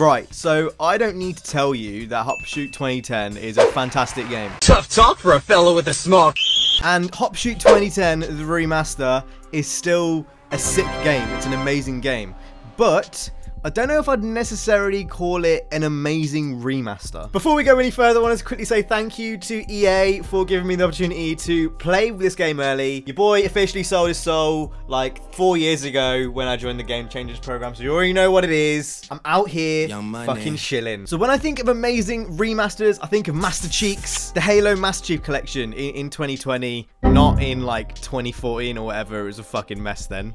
Right, so I don't need to tell you that Hop Shoot 2010 is a fantastic game. Tough talk for a fellow with a small... And Hop Shoot 2010, the remaster, is still a sick game. It's an amazing game. But I don't know if I'd necessarily call it an amazing remaster. Before we go any further, I want to quickly say thank you to EA for giving me the opportunity to play with this game early. Your boy officially sold his soul like 4 years ago when I joined the Game Changers program, so you already know what it is. I'm out here fucking chilling. So when I think of amazing remasters, I think of Master Chiefs, the Halo Master Chief Collection in 2020, not in like 2014 or whatever. It was a fucking mess then.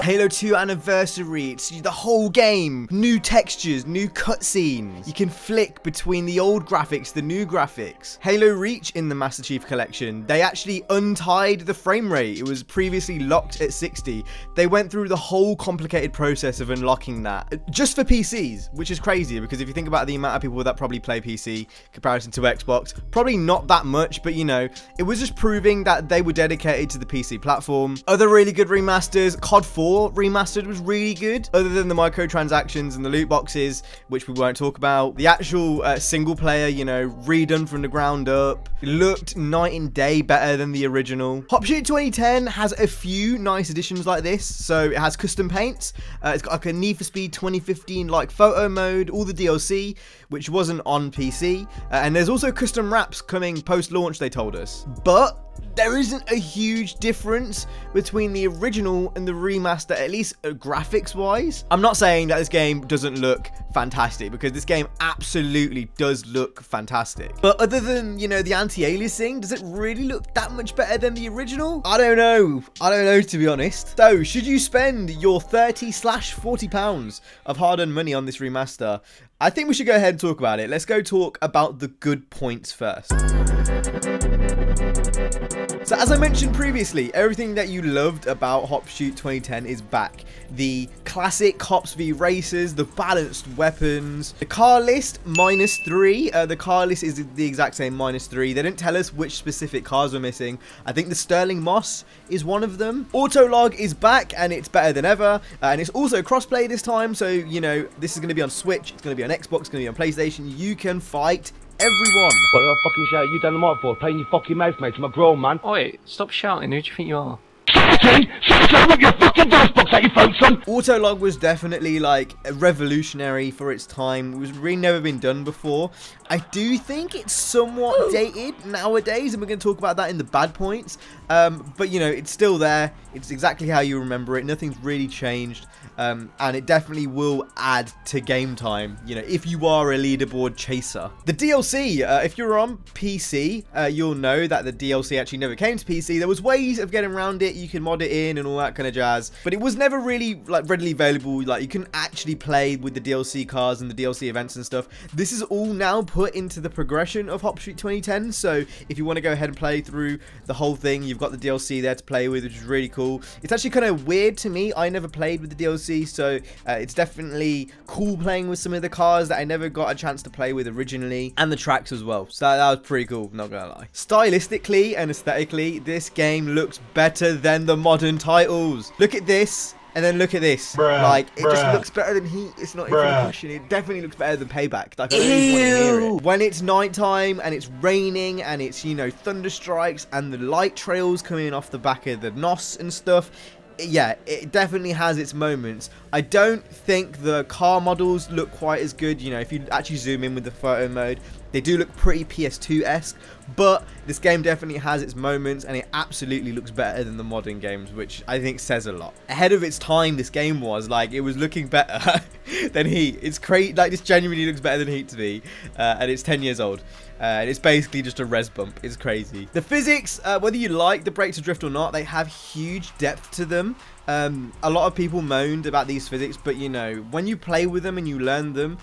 Halo 2 Anniversary, it's the whole game, new textures, new cutscenes. You can flick between the old graphics, the new graphics. Halo Reach in the Master Chief Collection, they actually untied the frame rate. It was previously locked at 60. They went through the whole complicated process of unlocking that just for PCs, which is crazy because if you think about the amount of people that probably play PC comparison to Xbox, probably not that much, but you know, it was just proving that they were dedicated to the PC platform. Other really good remasters, COD 4 Remastered was really good, other than the microtransactions and the loot boxes, which we won't talk about. The actual single player, you know, redone from the ground up, looked night and day better than the original. Hop Shoot 2010 has a few nice additions like this. So it has custom paints, it's got like a Need for Speed 2015 like photo mode, all the DLC, which wasn't on PC, and there's also custom wraps coming post-launch, they told us. But there isn't a huge difference between the original and the remaster, at least graphics wise. I'm not saying that this game doesn't look fantastic, because this game absolutely does look fantastic. But other than, you know, the anti-aliasing, does it really look that much better than the original? I don't know. I don't know, to be honest. So should you spend your £30/40 of hard-earned money on this remaster? I think we should go ahead and talk about it. Let's go talk about the good points first. So as I mentioned previously, everything that you loved about Hop Shoot 2010 is back. The classic Cops v Racers, the balanced weapons, the car list -3. The car list is the exact same -3. They didn't tell us which specific cars were missing. I think the Stirling Moss is one of them. Autolog is back and it's better than ever. And it's also crossplay this time. So, you know, this is going to be on Switch. It's going to be on Xbox. It's going to be on PlayStation. You can fight everyone. What do I fucking shout you down the mic for? Playing your fucking mouth, mate. I'm a grown man. Oi, stop shouting. Who do you think you are? Autolog was definitely like revolutionary for its time. It was really never been done before. I do think it's somewhat dated nowadays, and we're going to talk about that in the bad points. But you know, it's still there. It's exactly how you remember it. Nothing's really changed. And it definitely will add to game time, you know, if you are a leaderboard chaser. The DLC, if you're on PC, you'll know that the DLC actually never came to PC. There was ways of getting around it. You can mod it in and all that kind of jazz, but it was never really like readily available. Like you couldn't actually play with the DLC cars and the DLC events and stuff. This is all now put into the progression of Hop Shoot 2010. So if you want to go ahead and play through the whole thing, you've got the DLC there to play with, which is really cool. It's actually kind of weird to me. I never played with the DLC, so it's definitely cool playing with some of the cars that I never got a chance to play with originally, and the tracks as well. So that was pretty cool, not gonna lie. Stylistically and aesthetically, this game looks better than the modern titles. Look at this. And then look at this. Like, it just looks better than Heat. It's not even a question. It definitely looks better than Payback. Like, I don't even want to hear it. When it's nighttime and it's raining and it's, you know, thunder strikes and the light trails coming off the back of the NOS and stuff, yeah, it definitely has its moments. I don't think the car models look quite as good. You know, if you actually zoom in with the photo mode, they do look pretty PS2-esque, but this game definitely has its moments, and it absolutely looks better than the modern games, which I think says a lot. Ahead of its time, this game was, like, it was looking better than Heat. It's crazy, like, this genuinely looks better than Heat to me, and it's 10 years old. And it's basically just a res bump. It's crazy. The physics, whether you like the brake to drift or not, they have huge depth to them. A lot of people moaned about these physics, but you know, when you play with them and you learn them,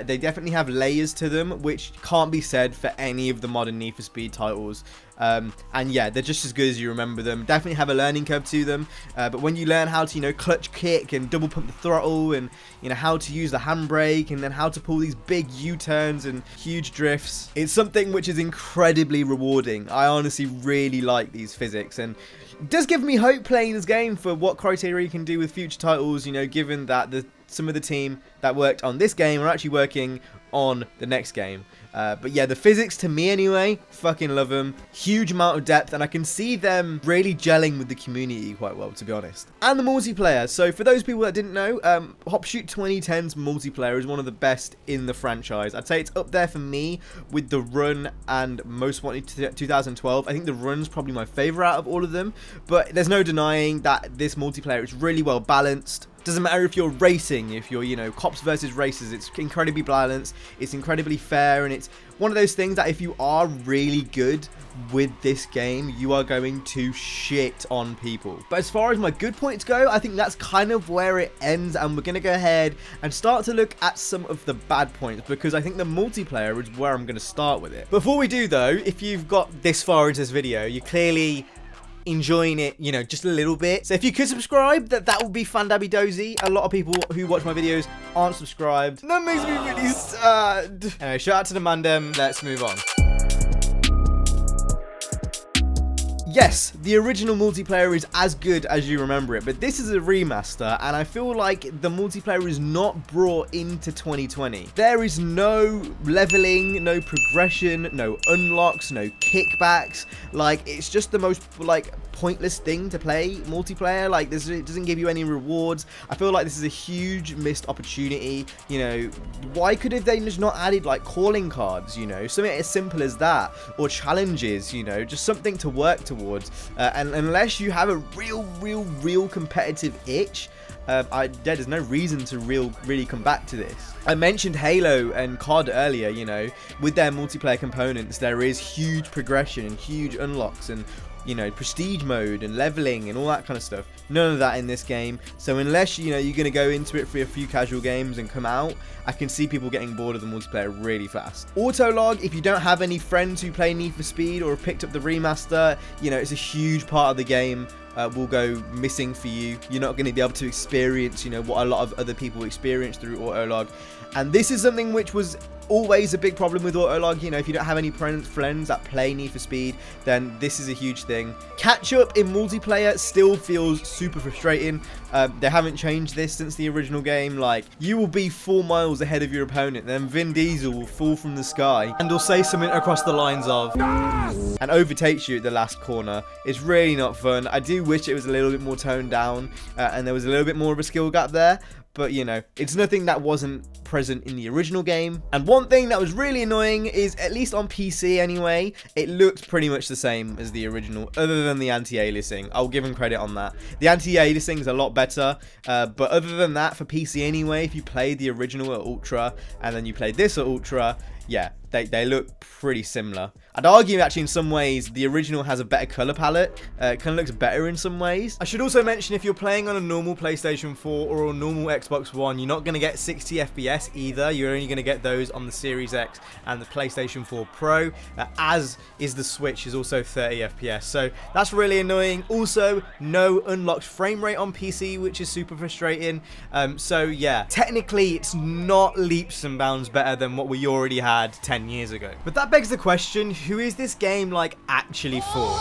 they definitely have layers to them, which can't be said for any of the modern Need for Speed titles. And yeah, they're just as good as you remember them. Definitely have a learning curve to them, but when you learn how to, you know, clutch kick and double pump the throttle, and you know how to use the handbrake, and then how to pull these big U-turns and huge drifts, it's something which is incredibly rewarding. I honestly really like these physics, and it does give me hope playing this game for what criteria you can do with future titles, you know, given that some of the team that worked on this game are actually working on the next game. But yeah, the physics, to me anyway, fucking love them. Huge amount of depth, and I can see them really gelling with the community quite well, to be honest. And the multiplayer. So for those people that didn't know, Hopshoot 2010's multiplayer is one of the best in the franchise. I'd say it's up there for me with The Run and Most Wanted 2012. I think The Run's probably my favorite out of all of them, but there's no denying that this multiplayer is really well balanced. Doesn't matter if you're racing, if you're, you know, cops versus racers, it's incredibly balanced, it's incredibly fair, and it's one of those things that if you are really good with this game, you are going to shit on people. But as far as my good points go, I think that's kind of where it ends, and we're going to go ahead and start to look at some of the bad points, because I think the multiplayer is where I'm going to start with it. Before we do though, if you've got this far into this video, you're clearly enjoying it, you know, just a little bit. So if you could subscribe, that would be fan-dabby-dozy. A lot of people who watch my videos aren't subscribed. That makes me really sad. Anyway, shout out to the Mandem. Let's move on. Yes, the original multiplayer is as good as you remember it, but this is a remaster, and I feel like the multiplayer is not brought into 2020. There is no leveling, no progression, no unlocks, no kickbacks. Like, it's just the most, like, pointless thing to play multiplayer. Like, this, it doesn't give you any rewards. I feel like this is a huge missed opportunity. You know, why could they just not added, like, calling cards, you know, something as simple as that, or challenges, you know, just something to work towards. And unless you have a real competitive itch, there's no reason to really come back to this. I mentioned Halo and COD earlier, you know, with their multiplayer components, there is huge progression and huge unlocks and, you know, prestige mode and leveling and all that kind of stuff. None of that in this game. So unless, you know, you're going to go into it for a few casual games and come out, I can see people getting bored of the multiplayer really fast. Autolog, if you don't have any friends who play Need for Speed or have picked up the remaster, you know, it's a huge part of the game. Will go missing for you. You're not going to be able to experience, you know, what a lot of other people experience through Autolog. And this is something which was always a big problem with Autolog. You know, if you don't have any friends that play Need for Speed, then this is a huge thing. Catch up in multiplayer still feels super frustrating. They haven't changed this since the original game. Like, you will be 4 miles ahead of your opponent, then Vin Diesel will fall from the sky and will say something across the lines of and overtakes you at the last corner. It's really not fun. I do wish it was a little bit more toned down and there was a little bit more of a skill gap there. But, you know, it's nothing that wasn't present in the original game. And one thing that was really annoying is, at least on PC anyway, it looked pretty much the same as the original, other than the anti-aliasing. I'll give them credit on that. The anti-aliasing is a lot better, but other than that, for PC anyway, if you played the original at Ultra, and then you played this at Ultra, yeah, they look pretty similar. I'd argue actually in some ways the original has a better color palette. It kind of looks better in some ways. I should also mention, if you're playing on a normal PlayStation 4 or a normal Xbox One, you're not going to get 60 FPS either. You're only going to get those on the Series X and the PlayStation 4 Pro, as is the Switch is also 30 FPS. So that's really annoying. Also, no unlocked frame rate on PC, which is super frustrating. So yeah, technically it's not leaps and bounds better than what we already had 10 years ago. But that begs the question, who is this game like actually for?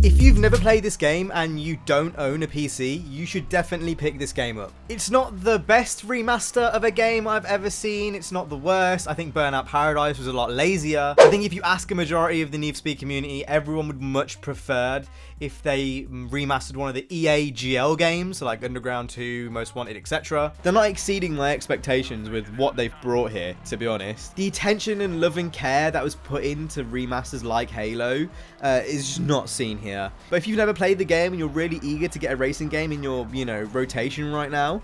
If you've never played this game and you don't own a PC, you should definitely pick this game up. It's not the best remaster of a game I've ever seen. It's not the worst. I think Burnout Paradise was a lot lazier. I think if you ask a majority of the Need for Speed community, everyone would much preferred if they remastered one of the EA GL games, so like Underground 2, Most Wanted, etc. They're not exceeding my expectations with what they've brought here, to be honest. The attention and love and care that was put into remasters like Halo is just not seen here. But if you've never played the game and you're really eager to get a racing game in your, you know, rotation right now,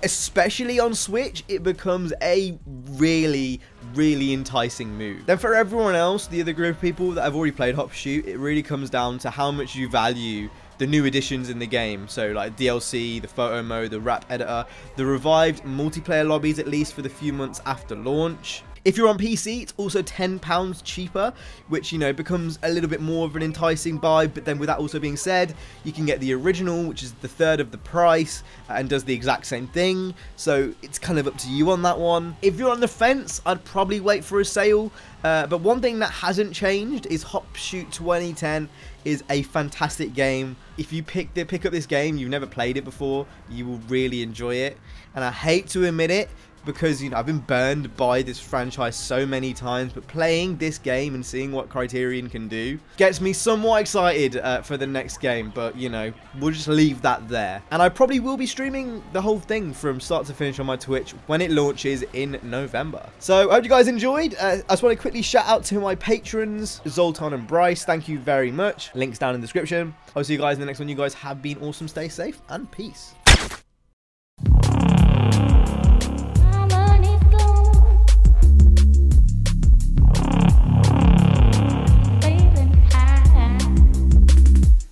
especially on Switch, it becomes a really enticing move. Then for everyone else, the other group of people that have already played Hopshoot, it really comes down to how much you value the new additions in the game. So like DLC, the photo mode, the rap editor, the revived multiplayer lobbies, at least for the few months after launch. If you're on PC, it's also £10 cheaper, which, you know, becomes a little bit more of an enticing buy. But then with that also being said, you can get the original, which is the third of the price and does the exact same thing. So it's kind of up to you on that one. If you're on the fence, I'd probably wait for a sale. But one thing that hasn't changed is Hop Shoot 2010 is a fantastic game. If you pick up this game, you've never played it before, you will really enjoy it. And I hate to admit it, because, you know, I've been burned by this franchise so many times, but playing this game and seeing what Criterion can do gets me somewhat excited for the next game. But, you know, we'll just leave that there. And I probably will be streaming the whole thing from start to finish on my Twitch when it launches in November. So I hope you guys enjoyed. I just want to quickly shout out to my patrons, Zoltan and Bryce. Thank you very much. Links down in the description. I'll see you guys in the next one. You guys have been awesome. Stay safe and peace.